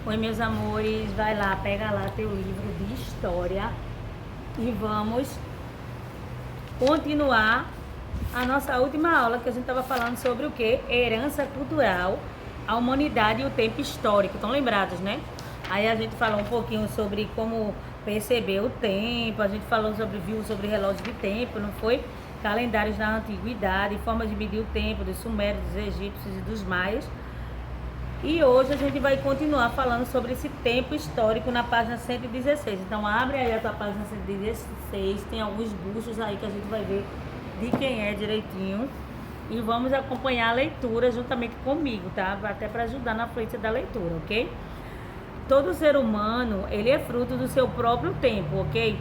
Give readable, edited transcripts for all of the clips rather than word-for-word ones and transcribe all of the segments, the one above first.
Oi, meus amores, vai lá, pega lá teu livro de história e vamos continuar a nossa última aula, que a gente estava falando sobre o que? Herança cultural, a humanidade e o tempo histórico. Estão lembrados, né? Aí a gente falou um pouquinho sobre como perceber o tempo, a gente viu sobre relógio de tempo, não foi? Calendários da antiguidade, formas de medir o tempo dos sumérios, dos egípcios e dos maias. E hoje a gente vai continuar falando sobre esse tempo histórico na página 116. Então abre aí a tua página 116, tem alguns bustos aí que a gente vai ver de quem é direitinho. E vamos acompanhar a leitura juntamente comigo, tá? Até para ajudar na fluência da leitura, ok? Todo ser humano, ele é fruto do seu próprio tempo, ok?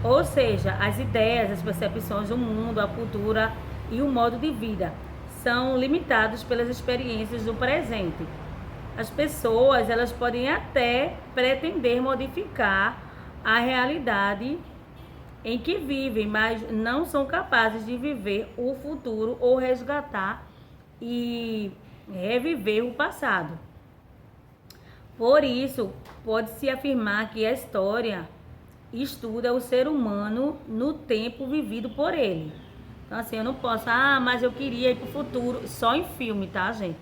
Ou seja, as ideias, as percepções do mundo, a cultura e o modo de vida são limitados pelas experiências do presente. As pessoas, elas podem até pretender modificar a realidade em que vivem, mas não são capazes de viver o futuro ou resgatar e reviver o passado. Por isso, pode-se afirmar que a história estuda o ser humano no tempo vivido por ele. Então, assim, eu não posso, mas eu queria ir pro futuro, só em filme, tá, gente?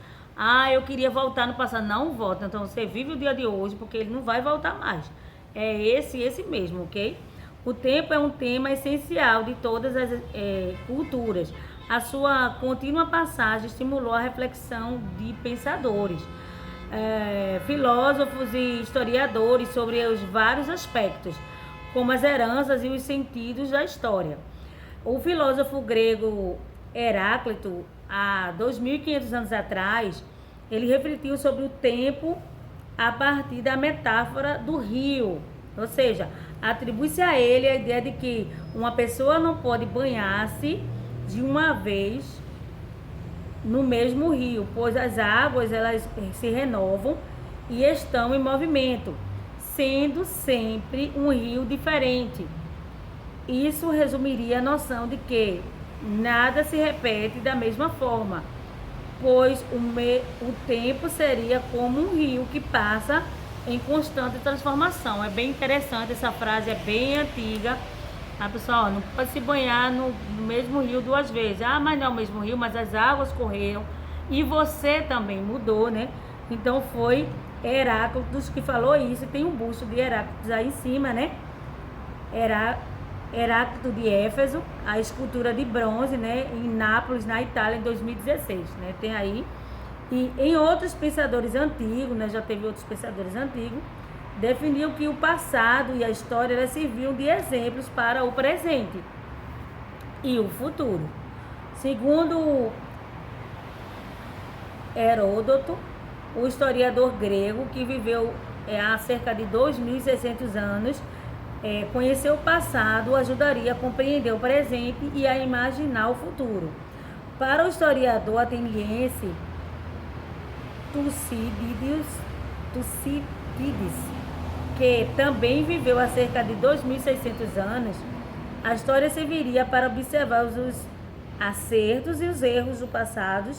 Eu queria voltar no passado. Não volta. Então, você vive o dia de hoje, porque ele não vai voltar mais. É esse mesmo, ok? O tempo é um tema essencial de todas as culturas. A sua contínua passagem estimulou a reflexão de pensadores, filósofos e historiadores sobre os vários aspectos, como as heranças e os sentidos da história. O filósofo grego Heráclito, há 2.500 anos atrás, ele refletiu sobre o tempo a partir da metáfora do rio. Ou seja, atribui-se a ele a ideia de que uma pessoa não pode banhar-se de uma vez no mesmo rio, pois as águas elas se renovam e estão em movimento, sendo sempre um rio diferente. Isso resumiria a noção de que nada se repete da mesma forma, pois o tempo seria como um rio que passa em constante transformação. É bem interessante, essa frase é bem antiga. Pessoal, não pode se banhar no mesmo rio duas vezes. Mas não é o mesmo rio, mas as águas correram e você também mudou, né? Então foi Heráclito que falou isso, e tem um busto de Heráclito aí em cima, né? Heráclito de Éfeso, a escultura de bronze, né, em Nápoles, na Itália, em 2016, né, tem aí. E em outros pensadores antigos, né, já teve outros pensadores antigos, definiu que o passado e a história elas serviam de exemplos para o presente e o futuro. Segundo Heródoto, o historiador grego que viveu há cerca de 2.600 anos, conhecer o passado ajudaria a compreender o presente e a imaginar o futuro. Para o historiador ateniense Tucídides, que também viveu há cerca de 2.600 anos, a história serviria para observar os acertos e os erros do passado,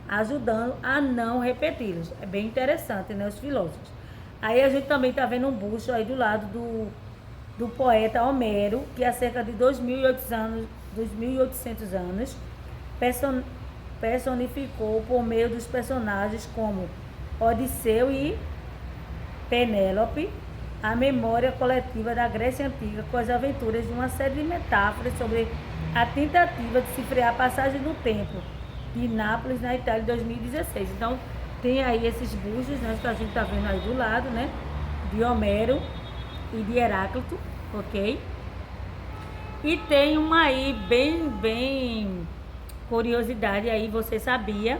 ajudando a não repeti-los. É bem interessante, né, os filósofos. Aí a gente também está vendo um busto aí do lado do poeta Homero, que há cerca de 2.800 anos personificou por meio dos personagens como Odisseu e Penélope a memória coletiva da Grécia Antiga, com as aventuras de uma série de metáforas sobre a tentativa de se frear a passagem do tempo de Nápoles, na Itália, em 2016. Então tem aí esses bustos, né, que a gente está vendo aí do lado, né, de Homero e de Heráclito, ok? E tem uma aí bem curiosidade aí, você sabia?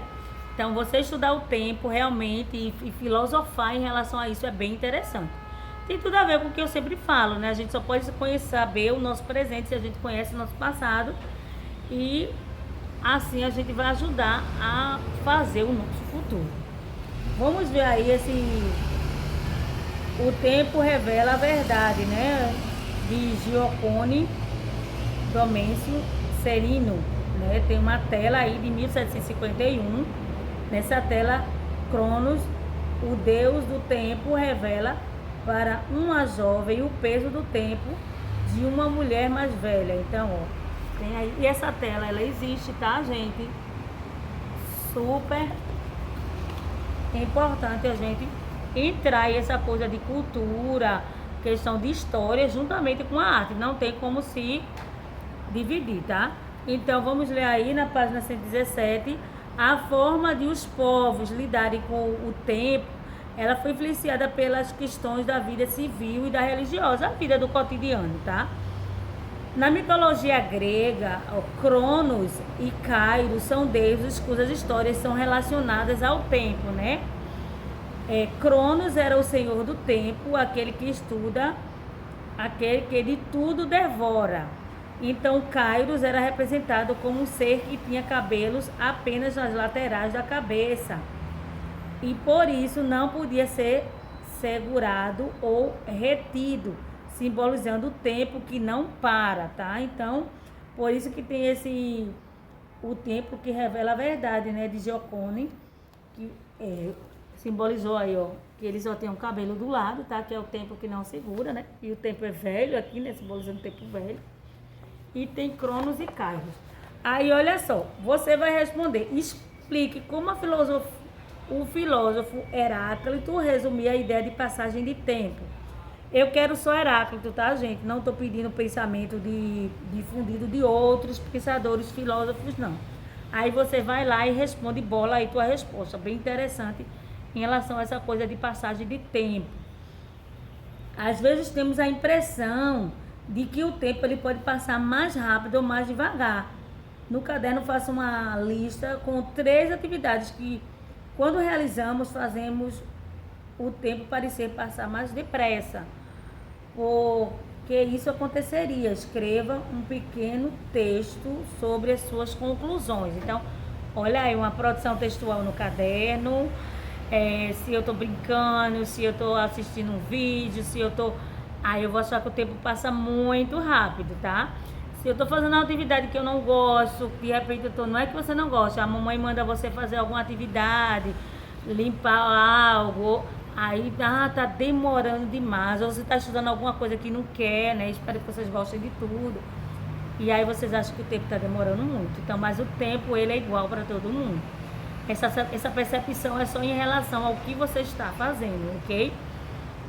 Então, você estudar o tempo realmente e filosofar em relação a isso é bem interessante. Tem tudo a ver com o que eu sempre falo, né? A gente só pode saber o nosso presente se a gente conhece o nosso passado, e assim a gente vai ajudar a fazer o nosso futuro. Vamos ver aí O Tempo Revela a Verdade, né? De Giacomo Domêncio Cerino, né? Tem uma tela aí de 1751. Nessa tela, Cronos, o Deus do tempo revela para uma jovem o peso do tempo de uma mulher mais velha. Então, ó, tem aí. E essa tela, ela existe, tá, gente? Super importante a gente entrar em essa coisa de cultura, questão de história, juntamente com a arte. Não tem como se dividir, tá? Então, vamos ler aí na página 117. A forma de os povos lidarem com o tempo, ela foi influenciada pelas questões da vida civil e da religiosa, a vida do cotidiano, tá? Na mitologia grega, Cronos e Kairos são deuses cujas histórias são relacionadas ao tempo, né? Cronos era o senhor do tempo, aquele que estuda, aquele que de tudo devora. Então, Kairos era representado como um ser que tinha cabelos apenas nas laterais da cabeça. E por isso não podia ser segurado ou retido, simbolizando o tempo que não para, tá? Então, por isso que tem o tempo que revela a verdade, né? De Giocone, que simbolizou aí, ó, que eles só têm um cabelo do lado, tá? Que é o tempo que não segura, né? E o tempo é velho aqui, né? Simbolizando o tempo velho. E tem Cronos e Kairos. Aí, olha só, você vai responder. Explique como o filósofo Heráclito resumia a ideia de passagem de tempo. Eu quero só Heráclito, tá, gente? Não estou pedindo pensamento difundido de outros pensadores, filósofos, não. Aí você vai lá e responde, bola aí tua resposta. Bem interessante em relação a essa coisa de passagem de tempo. Às vezes temos a impressão de que o tempo ele pode passar mais rápido ou mais devagar. No caderno faço uma lista com 3 atividades que, quando realizamos, fazemos o tempo parecer passar mais depressa. Porque isso aconteceria. Escreva um pequeno texto sobre as suas conclusões. Então, olha aí, uma produção textual no caderno. Se eu estou brincando, se eu estou assistindo um vídeo, se eu estou... Aí eu vou achar que o tempo passa muito rápido, tá? Se eu tô fazendo uma atividade que eu não gosto, de repente não é que você não gosta, a mamãe manda você fazer alguma atividade, limpar algo, aí tá demorando demais, ou você tá estudando alguma coisa que não quer, né? Espero que vocês gostem de tudo. E aí vocês acham que o tempo tá demorando muito. Então, mas o tempo, ele é igual para todo mundo. Essa percepção é só em relação ao que você está fazendo, ok?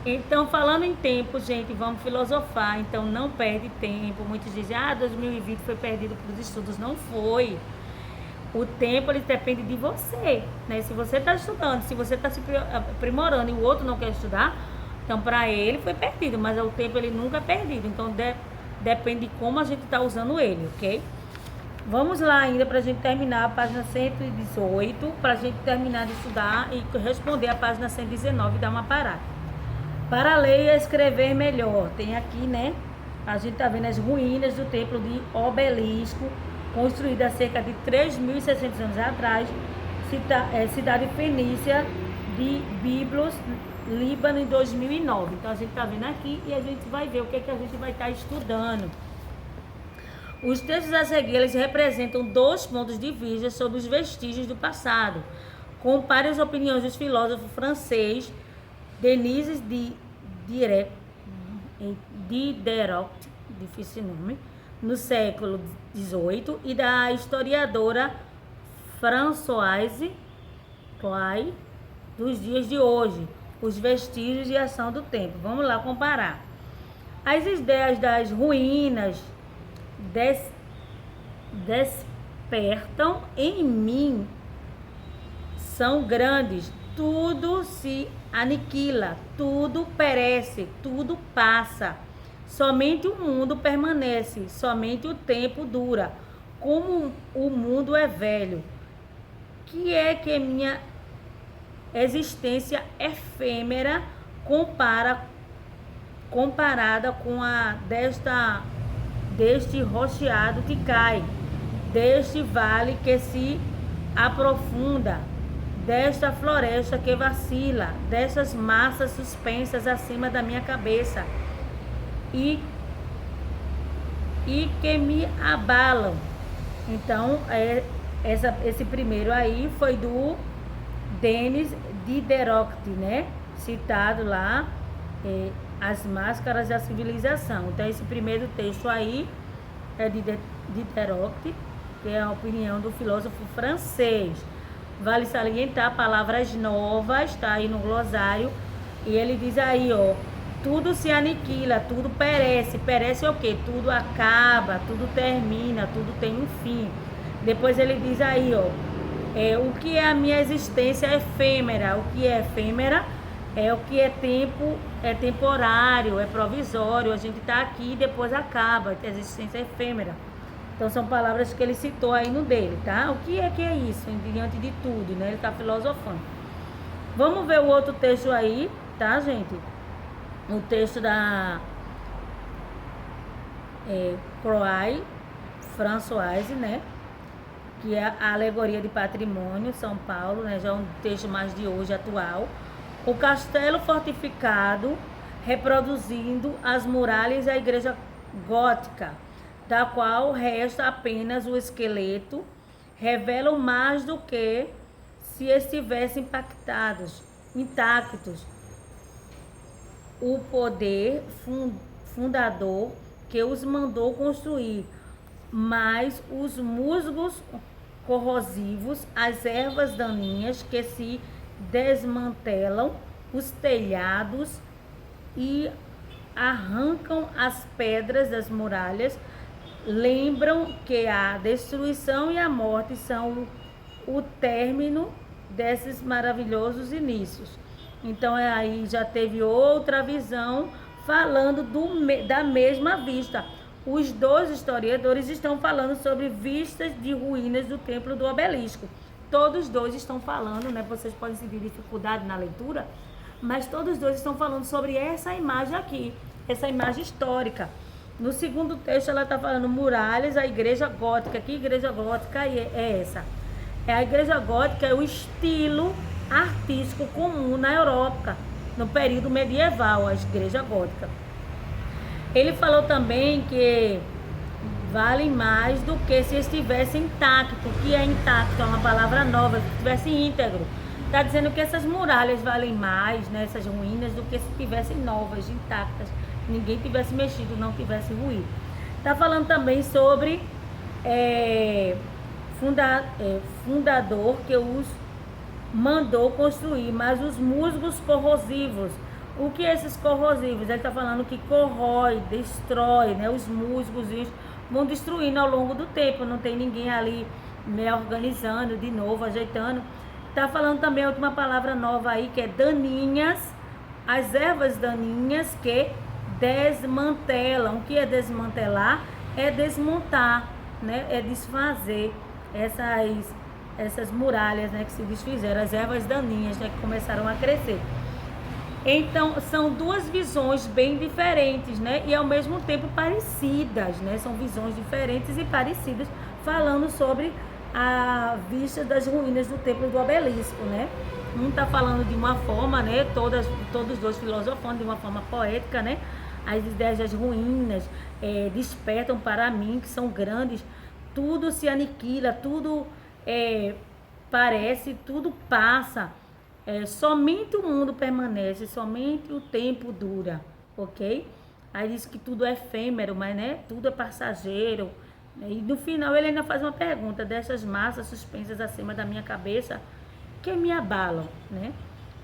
Então, falando em tempo, gente, vamos filosofar. Então, não perde tempo. Muitos dizem, 2020 foi perdido para os estudos. Não foi. O tempo, ele depende de você, né? Se você está estudando, se você está se aprimorando e o outro não quer estudar, então, para ele foi perdido. Mas o tempo, ele nunca é perdido. Então, depende de como a gente está usando ele, ok? Vamos lá ainda para a gente terminar a página 118, para a gente terminar de estudar e responder a página 119 e dar uma parada. Para ler e escrever melhor, tem aqui, né? A gente tá vendo as ruínas do templo de Obelisco, construído há cerca de 3.600 anos atrás, cidade fenícia de Biblos, Líbano, em 2009. Então a gente tá vendo aqui e a gente vai ver o que a gente vai estar estudando. Os textos a seguir, eles representam 2 pontos de vista sobre os vestígios do passado. Compare as opiniões dos filósofos franceses Denis Diderot, difícil nome, no século XVIII, e da historiadora Françoise Clay, dos dias de hoje, os vestígios e ação do tempo. Vamos lá comparar. As ideias das ruínas despertam em mim são grandes. Tudo se aniquila, tudo perece, tudo passa. Somente o mundo permanece, somente o tempo dura. Como o mundo é velho, que é que minha existência efêmera comparada com a deste rocheado que cai, deste vale que se aprofunda, desta floresta que vacila, dessas massas suspensas acima da minha cabeça e que me abalam. Então, esse primeiro aí foi do Denis Diderot, né? Citado lá, As Máscaras da Civilização. Então, esse primeiro texto aí é de Diderot, que é a opinião do filósofo francês. Vale salientar palavras novas, tá aí no glossário, e ele diz aí, ó, tudo se aniquila, tudo perece. Perece é o quê? Tudo acaba, tudo termina, tudo tem um fim. Depois ele diz aí, ó, o que é a minha existência efêmera? O que é efêmera é o que é tempo, é temporário, é provisório. A gente está aqui e depois acaba. A existência é efêmera. Então são palavras que ele citou aí no dele, tá? O que é isso? Diante de tudo, né? Ele está filosofando. Vamos ver o outro texto aí, tá, gente? O texto da Croix Françoise, né? Que é a Alegoria de Patrimônio, São Paulo, né? Já é um texto mais de hoje, atual. O castelo fortificado, reproduzindo as muralhas da igreja gótica, da qual resta apenas o esqueleto, revelam mais do que se estivessem intactos. O poder fundador que os mandou construir, mas os musgos corrosivos, as ervas daninhas que se desmantelam, os telhados e arrancam as pedras das muralhas, lembram que a destruição e a morte são o término desses maravilhosos inícios. Então aí já teve outra visão falando da mesma vista. Os dois historiadores estão falando sobre vistas de ruínas do Templo do Obelisco. Todos dois estão falando, né? Vocês podem sentir dificuldade na leitura, mas todos dois estão falando sobre essa imagem aqui, essa imagem histórica. No segundo texto ela está falando muralhas, a igreja gótica. Que igreja gótica é essa? A igreja gótica é o estilo artístico comum na Europa, no período medieval, a igreja gótica. Ele falou também que vale mais do que se estivesse intacto. O que é intacto? É uma palavra nova, se estivesse íntegro. Está dizendo que essas muralhas valem mais, né, essas ruínas, do que se estivessem novas, intactas. Ninguém tivesse mexido, não tivesse ruído. Está falando também sobre fundador que os mandou construir, mas os musgos corrosivos. O que é esses corrosivos? Ele está falando que corrói, destrói, né? Os musgos vão destruindo ao longo do tempo. Não tem ninguém ali organizando de novo, ajeitando. Está falando também a última palavra nova aí, que é daninhas. As ervas daninhas que desmantelam. O que é desmantelar? É desmontar, né? É desfazer essas muralhas, né, que se desfizeram, as ervas daninhas, né, que começaram a crescer. Então, são duas visões bem diferentes, né, e ao mesmo tempo parecidas, né, são visões diferentes e parecidas, falando sobre a vista das ruínas do Templo do Obelisco, né. Um está falando de uma forma, né, todos os dois filosofando de uma forma poética, né, as ideias das ruínas despertam para mim, que são grandes, tudo se aniquila, tudo parece, tudo passa, somente o mundo permanece, somente o tempo dura, ok? Aí diz que tudo é efêmero, mas, né, tudo é passageiro, e no final ele ainda faz uma pergunta: dessas massas suspensas acima da minha cabeça que me abalam, né?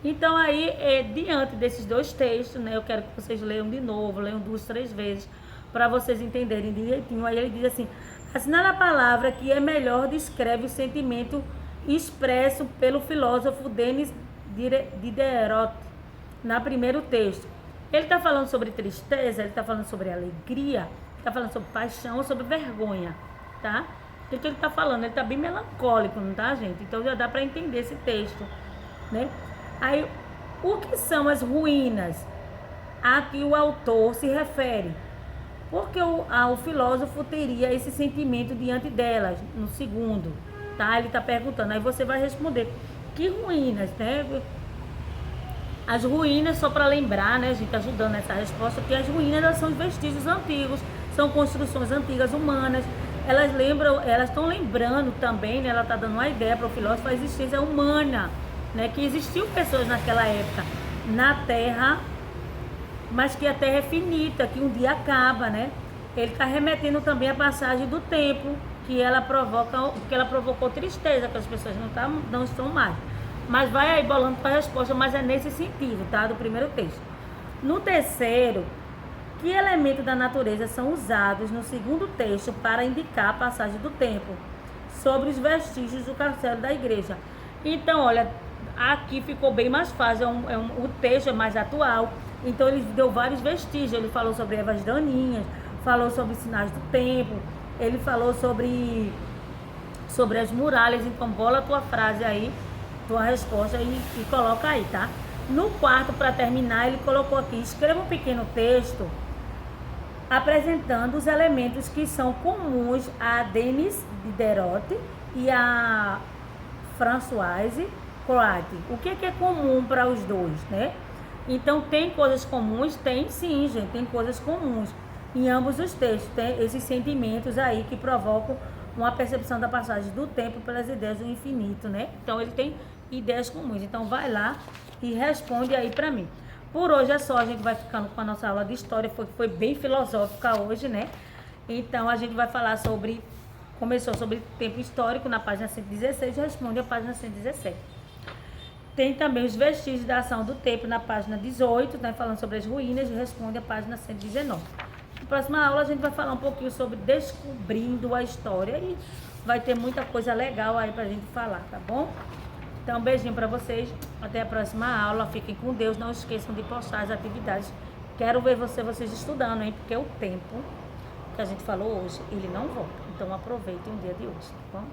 Então aí, diante desses dois textos, né, eu quero que vocês leiam de novo, leiam 2, 3 vezes, para vocês entenderem direitinho. Aí ele diz assim: assinala a palavra que é melhor descreve o sentimento expresso pelo filósofo Denis Diderot na primeiro texto. Ele está falando sobre tristeza, ele está falando sobre alegria, está falando sobre paixão, sobre vergonha, tá? O que ele está falando? Ele está bem melancólico, não tá, gente? Então já dá para entender esse texto, né? Aí, o que são as ruínas a que o autor se refere? Porque o filósofo teria esse sentimento diante delas, no segundo, tá? Ele está perguntando, aí você vai responder: que ruínas, né? As ruínas, só para lembrar, né, gente, ajudando nessa resposta, que as ruínas, elas são vestígios antigos, são construções antigas humanas. Elas estão lembrando também, né, ela está dando uma ideia para o filósofo, a existência humana, né, que existiam pessoas naquela época na Terra, mas que a Terra é finita, que um dia acaba, né? Ele está remetendo também à passagem do tempo, que ela provocou tristeza, que as pessoas não estão mais. Mas vai aí bolando para a resposta, mas é nesse sentido, tá? Do primeiro texto. No terceiro, que elementos da natureza são usados no segundo texto para indicar a passagem do tempo sobre os vestígios do castelo da igreja? Então, olha, aqui ficou bem mais fácil, o texto é mais atual, então ele deu vários vestígios, ele falou sobre ervas daninhas, falou sobre sinais do tempo, ele falou sobre as muralhas. Então bola a tua frase aí, tua resposta e coloca aí, tá? No quarto, para terminar, ele colocou aqui: escreva um pequeno texto apresentando os elementos que são comuns a Denis Diderot e a Françoise Croate. O que é comum para os dois, né? Então tem coisas comuns? Tem sim, gente, tem coisas comuns em ambos os textos. Tem esses sentimentos aí que provocam uma percepção da passagem do tempo pelas ideias do infinito, né? Então ele tem ideias comuns. Então vai lá e responde aí para mim. Por hoje é só, a gente vai ficando com a nossa aula de história, foi bem filosófica hoje, né? Então a gente vai falar começou sobre tempo histórico na página 116 e responde a página 117. Tem também os vestígios da ação do tempo na página 18, né, falando sobre as ruínas, e responde a página 119. Na próxima aula a gente vai falar um pouquinho sobre descobrindo a história e vai ter muita coisa legal aí pra gente falar, tá bom? Então, um beijinho pra vocês, até a próxima aula, fiquem com Deus, não esqueçam de postar as atividades. Quero ver vocês estudando, hein, porque o tempo que a gente falou hoje, ele não volta. Então aproveitem o dia de hoje, tá bom?